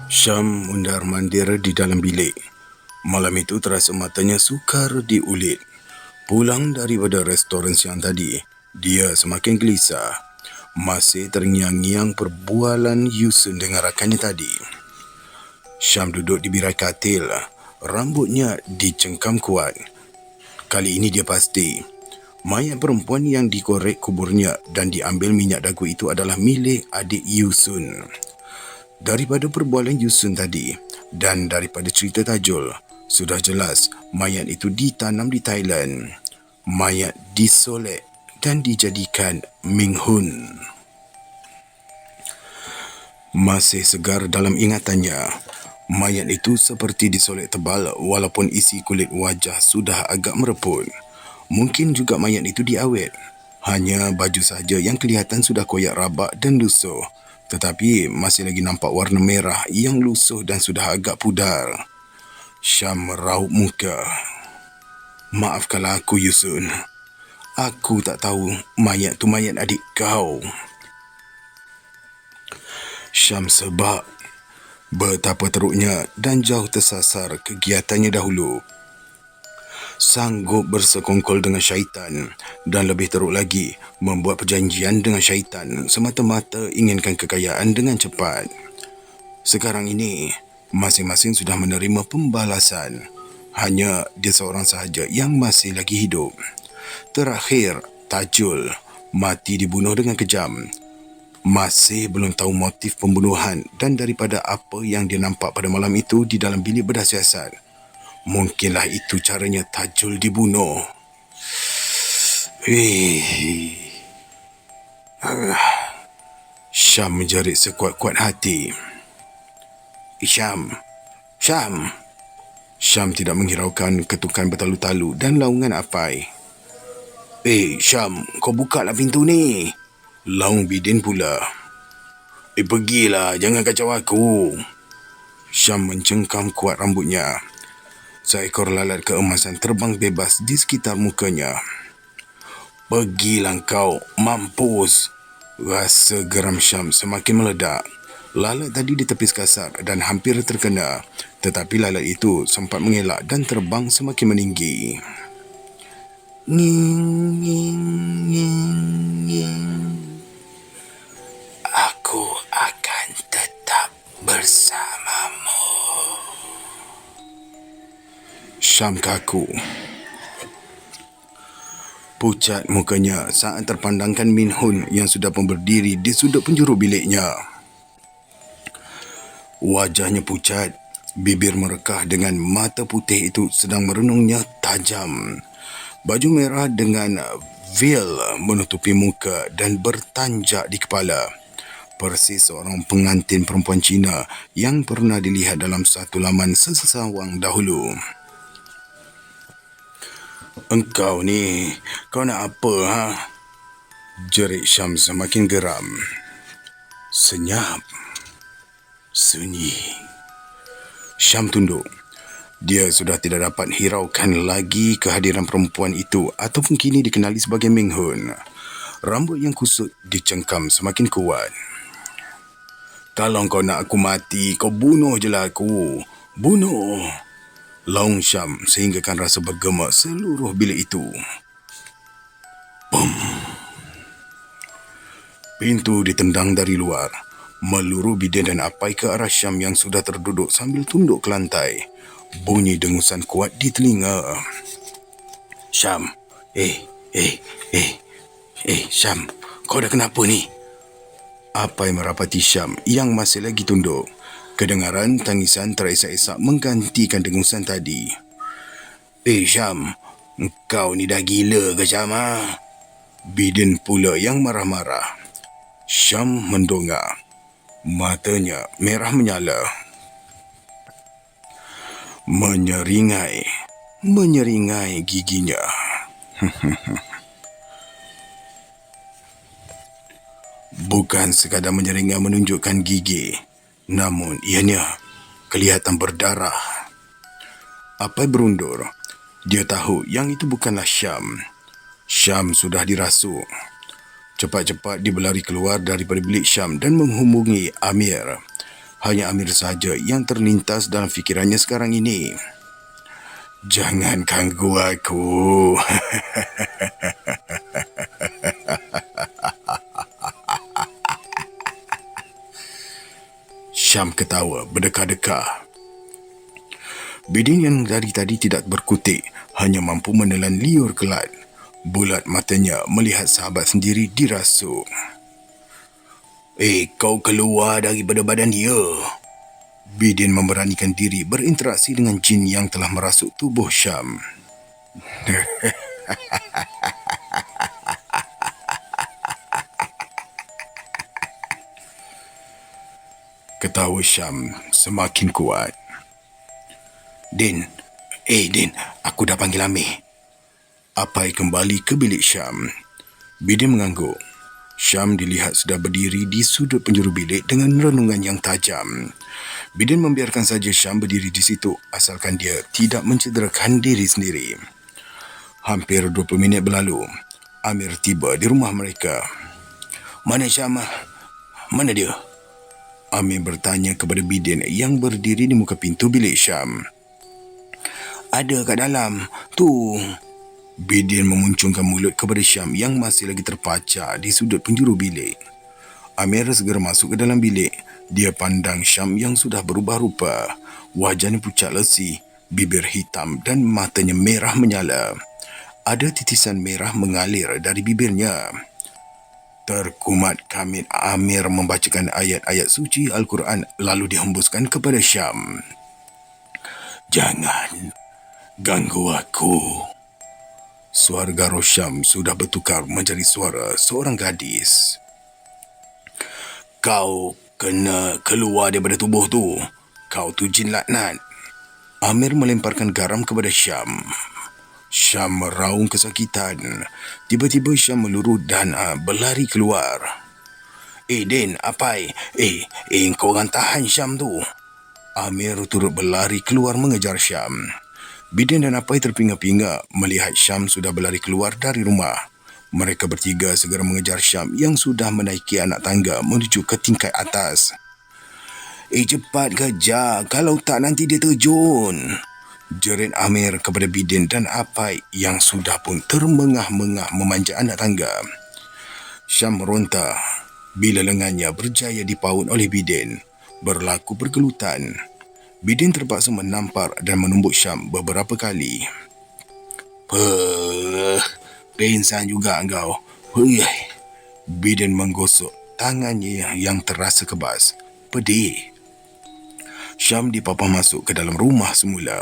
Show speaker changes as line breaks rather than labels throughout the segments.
Syam mundar-mandir di dalam bilik. Malam itu terasa matanya sukar diulit. Pulang daripada restoran siang tadi, dia semakin gelisah. Masih terngiang-ngiang perbualan Yusun dengan rakannya tadi. Syam duduk di birai katil. Rambutnya dicengkam kuat. Kali ini dia pasti mayat perempuan yang dikorek kuburnya dan diambil minyak dagu itu adalah milik adik Yusun. Daripada perbualan Yusun tadi dan daripada cerita Tajul, sudah jelas mayat itu ditanam di Thailand. Mayat disolek dan dijadikan Ming Hun. Masih segar dalam ingatannya, mayat itu seperti disolek tebal walaupun isi kulit wajah sudah agak mereput. Mungkin juga mayat itu diawet. Hanya baju saja yang kelihatan sudah koyak rabak dan lusuh. Tetapi masih lagi nampak warna merah yang lusuh dan sudah agak pudar. Syam meraup muka. Maafkanlah aku, Yusun. Aku tak tahu mayat tu mayat adik kau. Syam sebab betapa teruknya dan jauh tersasar kegiatannya dahulu. Sanggup bersekongkol dengan syaitan dan lebih teruk lagi membuat perjanjian dengan syaitan semata-mata inginkan kekayaan dengan cepat. Sekarang ini, masing-masing sudah menerima pembalasan. Hanya dia seorang sahaja yang masih lagi hidup. Terakhir, Tajul mati dibunuh dengan kejam. Masih belum tahu motif pembunuhan dan daripada apa yang dia nampak pada malam itu di dalam bilik bedah siasat. Mungkinlah itu caranya Tajul dibunuh. Syam menjerit sekuat-kuat hati. Syam. Syam tidak menghiraukan ketukan bertalu-talu dan laungan Afai. Syam, kau bukalah pintu ni. Laung Bidin pula. Pergilah, jangan kacau aku. Syam mencengkam kuat rambutnya. Seekor lalat keemasan terbang bebas di sekitar mukanya. Pergilah kau, mampus. Rasa geram Syam semakin meledak. Lalat tadi ditepis kasar dan hampir terkena. Tetapi lalat itu sempat mengelak dan terbang semakin meninggi. Nging, nging, nging, nging. Aku akan tetap bersamamu. Syam kaku. Pucat mukanya saat terpandangkan Min Hun yang sudah pun berdiri di sudut penjuru biliknya. Wajahnya pucat, bibir merekah dengan mata putih itu sedang merenungnya tajam. Baju merah dengan veil menutupi muka dan bertanjak di kepala. Persis seorang pengantin perempuan Cina yang pernah dilihat dalam satu laman sesawang dahulu. Engkau ni, kau nak apa, ha? Jerit Syam semakin geram. Senyap. Sunyi. Syam tunduk. Dia sudah tidak dapat hiraukan lagi kehadiran perempuan itu ataupun kini dikenali sebagai Ming Hun. Rambut yang kusut dicengkam semakin kuat. Kalau kau nak aku mati, kau bunuh je lah aku. Bunuh. Laung Syam sehinggakan rasa bergema seluruh bilik itu. Bum. Pintu ditendang dari luar. Meluru Bidin dan Apai ke arah Syam yang sudah terduduk sambil tunduk ke lantai. Bunyi dengusan kuat di telinga. Syam. Syam. Kau dah kenapa ni? Apai merapati Syam yang masih lagi tunduk. Kedengaran tangisan terisak-isak menggantikan dengusan tadi. Syam. Kau ni dah gila ke Syam, ha? Bidin pula yang marah-marah. Syam mendongak. Matanya merah menyala. Menyeringai giginya. Bukan sekadar menyeringai menunjukkan gigi, namun ianya kelihatan berdarah. Apai berundur. Dia tahu yang itu bukanlah Syam. Syam sudah dirasuk. Cepat-cepat dia berlari keluar daripada bilik Syam dan menghubungi Amir. Hanya Amir saja yang terlintas dalam fikirannya sekarang ini. Jangan ganggu aku. Syam ketawa berdekah-dekah. Bidin yang dari tadi tidak berkutik hanya mampu menelan liur kelat. Bulat matanya melihat sahabat sendiri dirasuk. Kau keluar daripada badan dia. Bidin memberanikan diri berinteraksi dengan jin yang telah merasuk tubuh Syam. Ketawa Syam semakin kuat. Din, aku dah panggil Amir. Apai kembali ke bilik Syam. Bidin mengangguk. Syam dilihat sudah berdiri di sudut penjuru bilik dengan renungan yang tajam. Bidin membiarkan saja Syam berdiri di situ asalkan dia tidak mencederakan diri sendiri. Hampir 20 minit berlalu. Amir tiba di rumah mereka. Mana Syam? Mana dia? Amir bertanya kepada Bidin yang berdiri di muka pintu bilik Syam. Ada kat dalam. Tu. Bidin memuncungkan mulut kepada Syam yang masih lagi terpacar di sudut penjuru bilik. Amir segera masuk ke dalam bilik. Dia pandang Syam yang sudah berubah rupa. Wajahnya pucat lesi, bibir hitam dan matanya merah menyala. Ada titisan merah mengalir dari bibirnya. Terkumat kamit Amir membacakan ayat-ayat suci Al-Quran lalu dihembuskan kepada Syam. Jangan ganggu aku. Suara garau Syam sudah bertukar menjadi suara seorang gadis. Kau kena keluar daripada tubuh tu. Kau tu jin laknat. Amir melemparkan garam kepada Syam. Syam meraung kesakitan. Tiba-tiba Syam meluru dan berlari keluar. Din, apai? Kau orang tahan Syam tu. Amir turut berlari keluar mengejar Syam. Bidin dan Apai terpinga-pinga melihat Syam sudah berlari keluar dari rumah. Mereka bertiga segera mengejar Syam yang sudah menaiki anak tangga menuju ke tingkat atas. Cepat kejar, kalau tak nanti dia terjun. Jerit Amir kepada Bidin dan Apai yang sudah pun termengah-mengah memanjat anak tangga. Syam meronta bila lengannya berjaya dipaut oleh Bidin. Berlaku pergelutan. Bidin terpaksa menampar dan menumbuk Syam beberapa kali. Pingsan juga engkau. Bidin menggosok tangannya yang terasa kebas. Pedih. Syam dipapah masuk ke dalam rumah semula.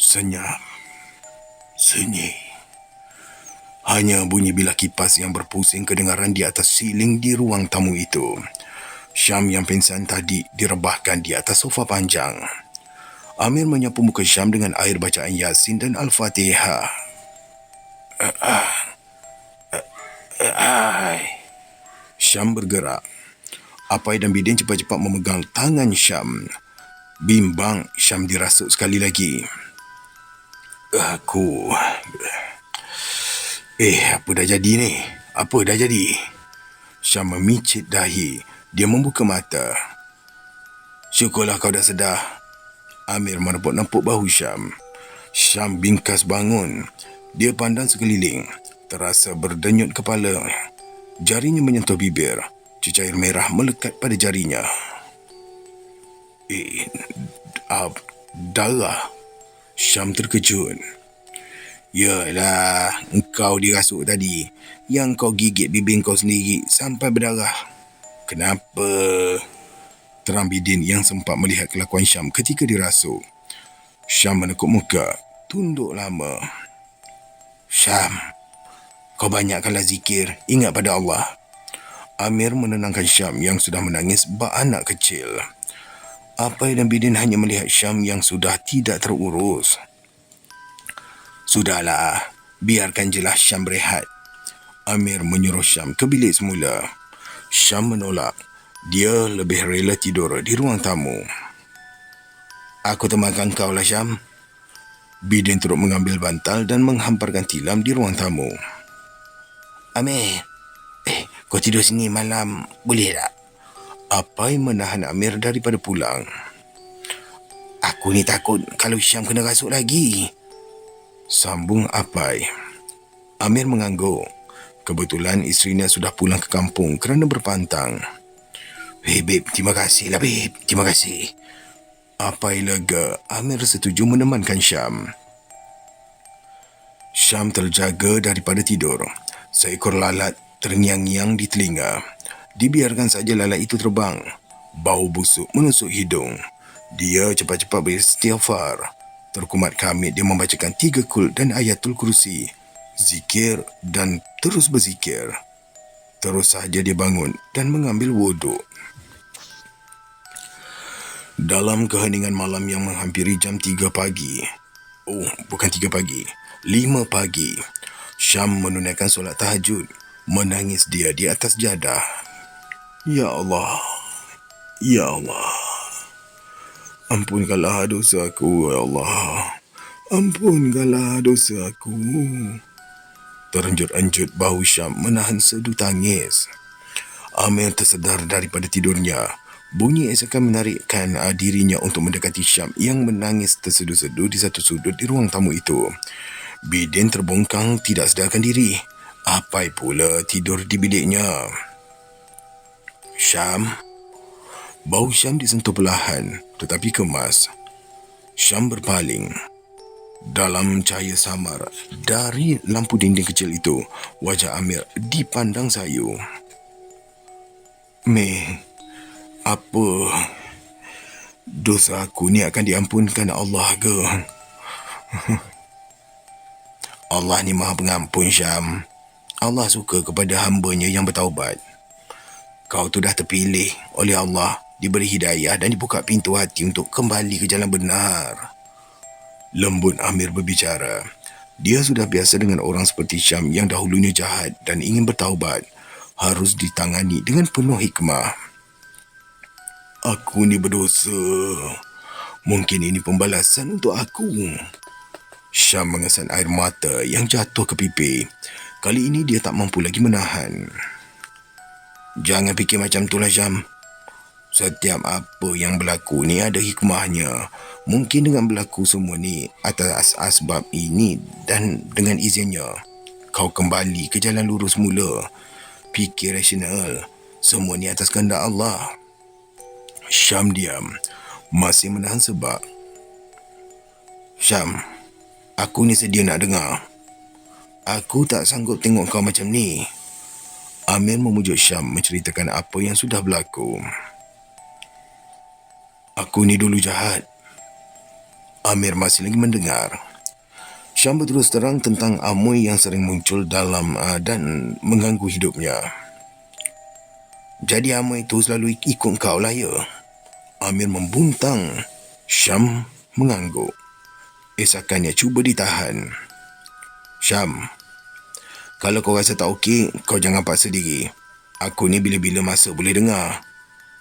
Senyap. Sunyi. Hanya bunyi bilah kipas yang berpusing kedengaran di atas siling di ruang tamu itu. Syam yang pingsan tadi direbahkan di atas sofa panjang. Amir menyapu muka Syam dengan air bacaan Yasin dan Al-Fatihah. Syam bergerak. Apai dan Bidin cepat-cepat memegang tangan Syam. Bimbang Syam dirasuk sekali lagi. Apa dah jadi ni? Apa dah jadi? Syam memicit dahi. Dia membuka mata. Syukurlah kau dah sedar. Amir menepuk-nepuk bahu Syam. Syam bingkas bangun. Dia pandang sekeliling. Terasa berdenyut kepala. Jarinya menyentuh bibir. Cecair merah melekat pada jarinya. Darah. Syam terkejut. Yalah, engkau dirasuk tadi. Yang kau gigit bibir kau sendiri sampai berdarah. Kenapa? Teram Bidin yang sempat melihat kelakuan Syam ketika dirasuk. Syam menekuk muka, tunduk lama. Syam, kau banyakkanlah zikir, ingat pada Allah. Amir menenangkan Syam yang sudah menangis bak anak kecil. Apai dan Bidin hanya melihat Syam yang sudah tidak terurus. Sudahlah, biarkan jelas Syam berehat. Amir menyuruh Syam ke bilik semula. Syam menolak. Dia lebih rela tidur di ruang tamu. Aku temankan kau lah Syam. Bidin turut mengambil bantal dan menghamparkan tilam di ruang tamu. Amir, kau tidur sini malam boleh tak? Apai menahan Amir daripada pulang. Aku ni takut kalau Syam kena rasuk lagi, sambung Apai. Amir mengangguk. Kebetulan isterinya sudah pulang ke kampung kerana berpantang. Babe, terima kasih lah, babe. Terima kasih. Apai lega. Amir setuju menemankan Syam. Syam terjaga daripada tidur. Seekor lalat terngiang-ngiang di telinga. Dibiarkan saja lalat itu terbang. Bau busuk menusuk hidung. Dia cepat-cepat beristighfar. Terkumat kamit dia membacakan 3 kul dan ayatul kursi. Zikir dan terus berzikir. Terus sahaja dia bangun dan mengambil wuduk. Dalam keheningan malam yang menghampiri jam 3 pagi. Bukan 3 pagi. 5 pagi. Syam menunaikan solat tahajud. Menangis dia di atas jadah. Ya Allah. Ya Allah. Ampunkanlah dosaku, ya Allah. Ampunkanlah dosaku. Terenjut-enjut bahu Syam menahan sedu tangis. Amir tersedar daripada tidurnya. Bunyi esakan menarikkan dirinya untuk mendekati Syam yang menangis tersedu-sedu di satu sudut di ruang tamu itu. Bidin terbongkang tidak sedarkan diri. Apai pula tidur di biliknya. Syam. Bau Syam disentuh perlahan tetapi kemas. Syam berpaling. Dalam cahaya samar dari lampu dinding kecil itu, wajah Amir dipandang sayu. Apa dosa aku ni akan diampunkan Allah ke? Allah ni maha pengampun, Syam. Allah suka kepada hamba-Nya yang bertaubat. Kau tu dah terpilih oleh Allah, diberi hidayah dan dibuka pintu hati untuk kembali ke jalan benar. Lembut Amir berbicara. Dia sudah biasa dengan orang seperti Syam yang dahulunya jahat dan ingin bertaubat. Harus ditangani dengan penuh hikmah. Aku ni berdosa. Mungkin ini pembalasan untuk aku. Syam mengesan air mata yang jatuh ke pipi. Kali ini dia tak mampu lagi menahan. Jangan fikir macam itulah, Syam. Setiap apa yang berlaku ni ada hikmahnya. Mungkin dengan berlaku semua ni atas asbab ini dan dengan izinnya, kau kembali ke jalan lurus mula. Fikir rasional. Semua ni atas kehendak Allah. Syam diam. Masih menahan sebab. Syam, aku ni sedia nak dengar. Aku tak sanggup tengok kau macam ni. Amir memujuk Syam menceritakan apa yang sudah berlaku. Aku ni dulu jahat. Amir masih lagi mendengar. Syam berterus terang tentang amoy yang sering muncul dalam dan mengganggu hidupnya. Jadi amoy itu selalu ikut kau lah, ya? Amir membuntang. Syam mengangguk. Esakannya cuba ditahan. Syam, kalau kau rasa tak okey, kau jangan paksa diri. Aku ni bila-bila masa boleh dengar.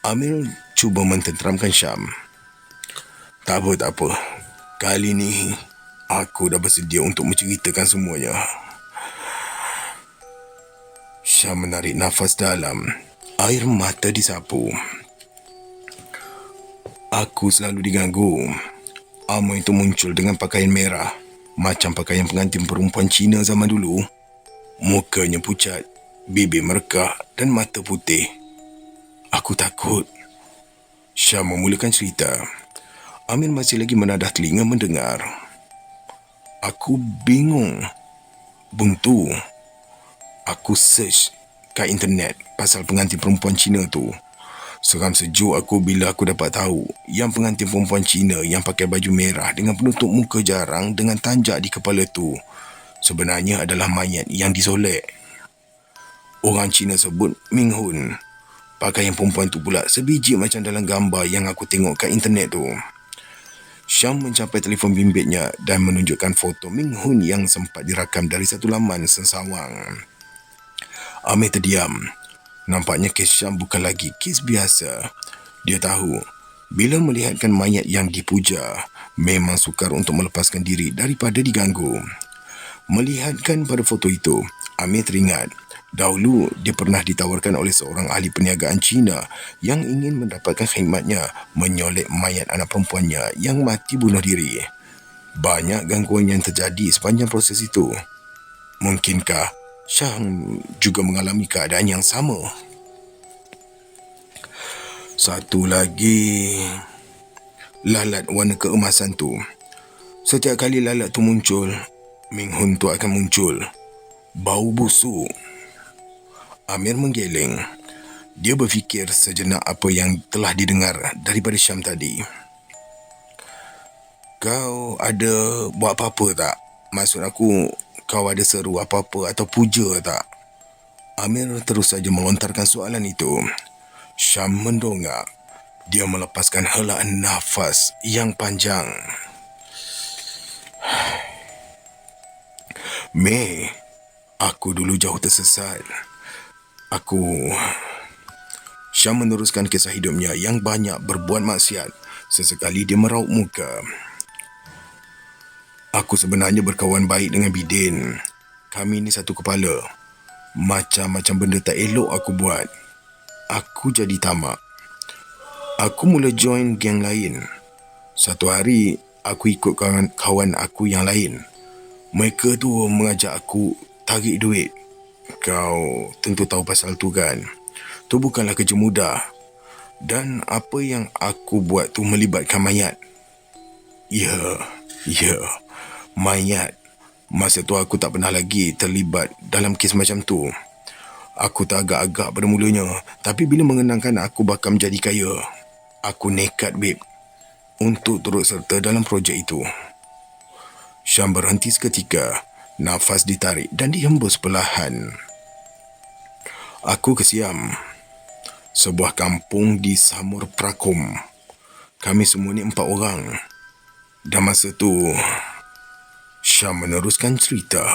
Amir cuba mententeramkan Syam. Tak apa. Kali ni, aku dah bersedia untuk menceritakan semuanya. Syam menarik nafas dalam. Air mata disapu. Aku selalu diganggu. Amoy itu muncul dengan pakaian merah. Macam pakaian pengantin perempuan Cina zaman dulu. Mukanya pucat, bibir merkah dan mata putih. Aku takut. Syam memulakan cerita. Amir masih lagi menadah telinga mendengar. Aku bingung. Buntu. Aku search kat internet pasal pengantin perempuan Cina tu. Seram sejuk aku bila aku dapat tahu yang pengantin perempuan Cina yang pakai baju merah dengan penutup muka jarang dengan tanjak di kepala tu sebenarnya adalah mayat yang disolek. Orang Cina sebut Ming Hun. Pakaian perempuan tu pula sebiji macam dalam gambar yang aku tengok kat internet tu. Syam mencapai telefon bimbitnya dan menunjukkan foto Ming Hun yang sempat dirakam dari satu laman sensawang. Amir terdiam. Nampaknya kes Syam bukan lagi kes biasa. Dia tahu, bila melihatkan mayat yang dipuja, memang sukar untuk melepaskan diri daripada diganggu. Melihatkan pada foto itu, Amir teringat, dahulu dia pernah ditawarkan oleh seorang ahli perniagaan Cina yang ingin mendapatkan khidmatnya menyolek mayat anak perempuannya yang mati bunuh diri. Banyak gangguan yang terjadi sepanjang proses itu. Mungkinkah Syam juga mengalami keadaan yang sama? Satu lagi, lalat warna keemasan tu. Setiap kali lalat tu muncul, Ming Hun tu akan muncul. Bau busuk. Amir menggeleng. Dia berfikir sejenak apa yang telah didengar daripada Syam tadi. Kau ada buat apa-apa tak? Maksud aku, kau ada seru apa-apa atau puja tak? Amir terus saja melontarkan soalan itu. Syam mendongak. Dia melepaskan helaan nafas yang panjang. Mei, aku dulu jauh tersesat. Syam meneruskan kisah hidupnya yang banyak berbuat maksiat. Sesekali dia meraup muka. Aku sebenarnya berkawan baik dengan Bidin. Kami ni satu kepala. Macam-macam benda tak elok aku buat. Aku jadi tamak. Aku mula join geng lain. Satu hari, aku ikut kawan aku yang lain. Mereka tu mengajak aku tarik duit. Kau tentu tahu pasal tu kan? Tu bukanlah kerja mudah. Dan apa yang aku buat tu melibatkan mayat. Ya, mayat. Masa tu aku tak pernah lagi terlibat dalam kes macam tu. Aku tak agak-agak pada mulanya. Tapi bila mengenangkan aku bakal menjadi kaya, aku nekat, babe, untuk turut serta dalam projek itu. Syam berhenti seketika. Nafas ditarik dan dihembus perlahan. Aku kesiam. Sebuah kampung di Samur Prakum. Kami semua ni 4 orang. Dan masa tu, Syam meneruskan cerita.